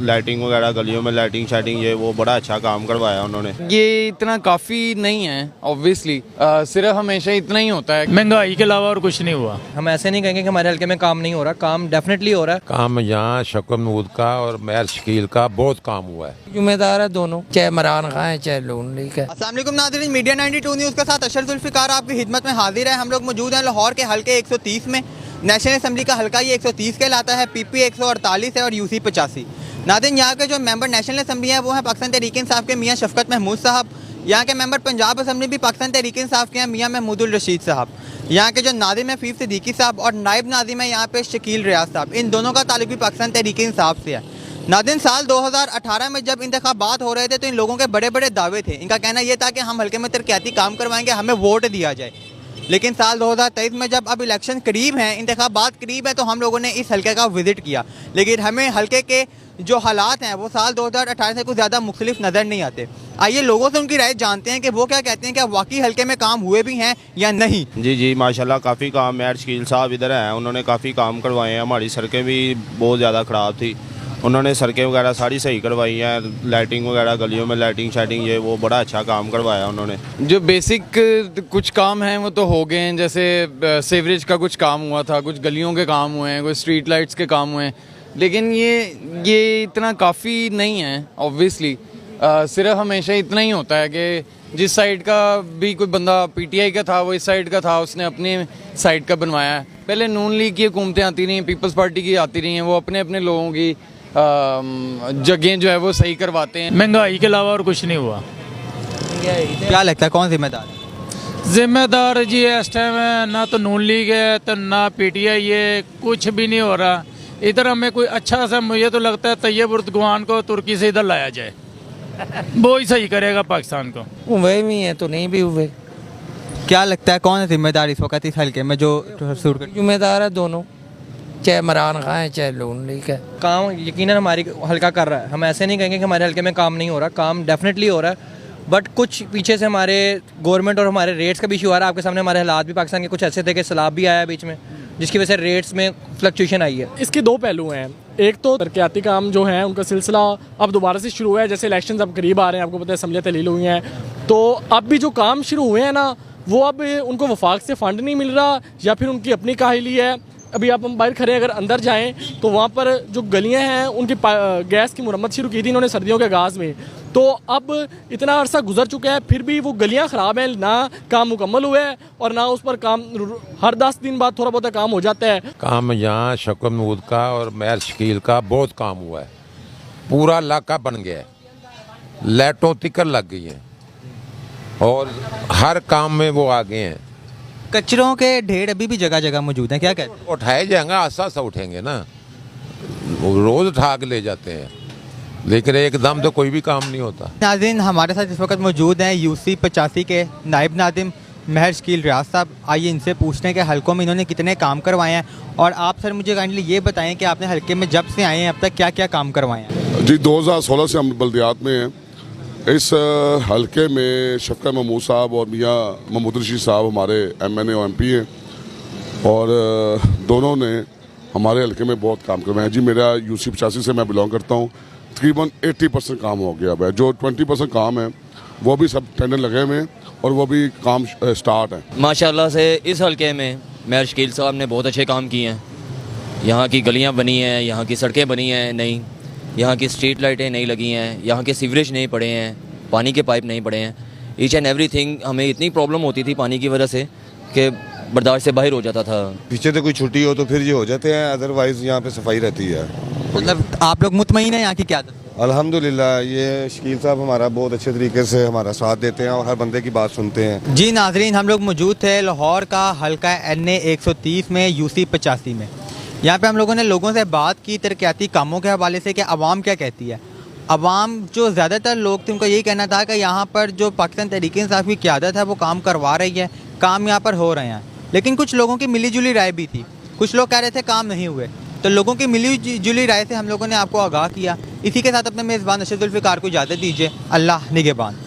Lighting वगैरह गलियों में लाइटिंग शाइटिंग ये वो बड़ा अच्छा काम करवाया उन्होंने। ये इतना काफ़ी नहीं है ऑब्वियसली, सिर्फ हमेशा इतना ही होता है, महंगाई के अलावा और कुछ नहीं हुआ। हम ऐसे नहीं कहेंगे कि हमारे हल्के में काम नहीं हो रहा, काम डेफिनेटली हो रहा है। काम यहाँ शक्ल महमूद का और मेयर शकील का बहुत काम हुआ है। जिम्मेदार है दोनों, चाहे इमरान खान है चाहे नून लीग है। अस्सलाम वालेकुम नाज़रीन, मीडिया 92 न्यूज़ के साथ अशरफ जुल्फ़िकार आपकी खिदमत में हाजिर है। हम लोग मौजूद हैं लाहौर के हल्के 130 में। नेशनल असम्बली का हल्का ये 130 कहलाता है, पीपी 148 है और यूसी 85। नाज़रीन, यहाँ के जो मेंबर नेशनल असम्बली हैं वो हैं पाकिस्तान तहरीक इंसाफ के मियाँ शफकत महमूद साहब। यहाँ के मेंबर पंजाब असम्बली भी पाकिस्तान तहरीक इंसाफ के हैं मियाँ महमूदुल रशीद साहब। यहाँ के जो नाज़िम है फीफ सिद्दीकी साहब और नायब नाज़िम है यहाँ पे शकील रियाज साहब। इन दोनों का ताल्लुक भी पाकिस्तान तहरीक इंसाफ से है। नाज़रीन, साल 2018 में जब इंतखाबात हो रहे थे तो इन लोगों के बड़े बड़े दावे थे। इनका कहना यह था कि हम हल्के में तरक्याती काम करवाएंगे, हमें वोट दिया जाए। लेकिन साल 2023 में जब अब इलेक्शन करीब हैं, इंतखाबात करीब है, तो हम लोगों ने इस हल्के का विज़िट किया। लेकिन हमें हल्के के जो हालात हैं वो साल 2018 से कुछ ज़्यादा मुख्तलिफ नज़र नहीं आते। आइए लोगों से उनकी राय जानते हैं कि वो क्या कहते हैं, क्या वाकई हल्के में काम हुए भी हैं या नहीं। जी माशाल्लाह काफ़ी काम मेयर शकील साहब इधर हैं, उन्होंने काफ़ी काम करवाए हैं। हमारी सड़कें भी बहुत ज़्यादा ख़राब थी, उन्होंने सड़कें वगैरह सारी सही करवाई हैं। लाइटिंग वगैरह गलियों में लाइटिंग शाइटिंग ये वो बड़ा अच्छा काम करवाया उन्होंने। जो बेसिक कुछ काम हैं वो तो हो गए हैं, जैसे सीवरेज का कुछ काम हुआ था, कुछ गलियों के काम हुए हैं, कुछ स्ट्रीट लाइट्स के काम हुए हैं। लेकिन ये इतना काफ़ी नहीं है ऑब्वियसली, सिर्फ हमेशा इतना ही होता है कि जिस साइड का भी कोई बंदा पीटीआई का था वो इस साइड का था, उसने अपनी साइड का बनवाया है। पहले नून लीग की हुकूमतें आती रही हैं, पीपल्स पार्टी की आती रही हैं, वो अपने अपने लोगों की जगह जो है वो सही करवाते हैं। महंगाई के अलावा और कुछ नहीं हुआ। क्या लगता है कौन जिम्मेदार है? जिम्मेदार जी इस टाइम ना तो नून लीग है तो ना पीटीआई है, कुछ भी नहीं हो रहा इधर। हमें कोई अच्छा सा, मुझे तो लगता है तैयब उर्दुगान को तुर्की से इधर लाया जाए, वो ही सही करेगा पाकिस्तान को। हुए भी हैं तो नहीं भी हुए। क्या लगता है कौन है जिम्मेदार इस वक्त इस हल्के में जो जिम्मेदार है दोनों, चाहे इमरान खान है चाहे नून लीग है। काम यकीनन हमारी हल्का कर रहा है। हम ऐसे नहीं कहेंगे कि हमारे हल्के में काम नहीं हो रहा, काम डेफिनेटली हो रहा है। बट कुछ पीछे से हमारे गवर्नमेंट और हमारे रेट्स का भी इशू आ रहा है। आपके सामने हमारे हालात भी पाकिस्तान के कुछ ऐसे थे कि सैलाब भी आया बीच में, जिसकी वजह से रेट्स में फ्लक्चुएशन आई है। इसके दो पहलू हैं। एक तो तरक्याती काम जो है उनका सिलसिला अब दोबारा से शुरू हुआ है। जैसे इलेक्शंस अब करीब आ रहे हैं, आपको पता है असम्बलियाँ तहलील हुई हैं, तो अब भी जो काम शुरू हुए हैं ना वो अब उनको वफाक से फ़ंड नहीं मिल रहा या फिर उनकी अपनी काहली है। अभी आप हम बाहर खड़े अगर अंदर जाएं तो वहाँ पर जो गलियाँ हैं उनकी गैस की मुरम्मत शुरू की थी इन्होंने सर्दियों के आगाज़ में, तो अब इतना अरसा गुजर चुका है फिर भी वो गलियाँ ख़राब हैं, ना काम मुकम्मल हुआ है और ना उस पर काम हर 10 दिन बाद थोड़ा बहुत काम हो जाता है। काम यहाँ शक्ल महमूद का और मेयर शकील का बहुत काम हुआ है। पूरा इलाका बन गया है, लाइटों तिकर लग गई हैं और हर काम में वो आगे हैं। कचरों के ढेर अभी भी जगह जगह मौजूद हैं, क्या कहते हैं? उठाए जाएंगे, आस्ता आस्ता उठेंगे ना, रोज उठा के ले जाते हैं, लेकिन एकदम तो कोई भी काम नहीं होता। नाज़रीन, हमारे साथ इस वक्त मौजूद हैं यूसी 85 के नायब नाज़िम मेहर शकील रियाज साहब। आइए इनसे पूछते हैं कि हल्कों में इन्होंने कितने काम करवाए हैं। और आप सर मुझे काइंडली ये बताएं कि आपने हल्के में जब से आए हैं अब तक क्या क्या काम करवाए हैं? जी 2016 से हम बल्दियात में हैं। इस हल्के में शफकत महमूद साहब और मियाँ महमूद रशीद साहब हमारे MNA और MP हैं और दोनों ने हमारे हल्के में बहुत काम करवाए हैं। जी मेरा यूसी 85 से मैं बिलोंग करता हूँ। तकरीबन 80% काम हो गया है, जो 20% काम है वो भी सब टेंडर लगे हुए हैं और वो भी काम स्टार्ट है। माशाल्लाह से इस हल्के में मेयर शकील साहब ने बहुत अच्छे काम किए हैं। यहाँ की गलियाँ बनी हैं, यहाँ की सड़कें बनी हैं नई, यहाँ की स्ट्रीट लाइटें नहीं लगी हैं, यहाँ के सीवरेज नहीं पड़े हैं, पानी के पाइप नहीं पड़े हैं। Each and everything. हमें इतनी प्रॉब्लम होती थी पानी की वजह से कि बर्दाश्त से बाहर हो जाता था। पीछे तो कोई छुट्टी हो तो फिर ये हो जाते हैं, अदरवाइज़ यहाँ पे सफाई रहती है। मतलब आप लोग मुतमईन हैं यहाँ की क्या? अल्हम्दुलिल्लाह, ये शकील साहब हमारा बहुत अच्छे तरीके से हमारा साथ देते हैं और हर बंदे की बात सुनते हैं। जी नाजरीन, हम लोग मौजूद थे लाहौर का हल्का NA 130 में यूसी 85 में। यहाँ पे हम लोगों ने लोगों से बात की तरक्याती कामों के हवाले से कि अवाम क्या कहती है। अवाम जो ज़्यादातर लोग थे उनका यही कहना था कि यहाँ पर जो पाकिस्तान तहरीक इंसाफ की क़यादत है वो काम करवा रही है, काम यहाँ पर हो रहे हैं। लेकिन कुछ लोगों की मिली जुली राय भी थी, कुछ लोग कह रहे थे काम नहीं हुए। तो लोगों की मिली जुली राय से हम लोगों ने आपको आगाह किया। इसी के साथ अपने मेज़बान अशरफ जुल्फ़िकार को इजाज़त दीजिए। अल्लाह निगहबान।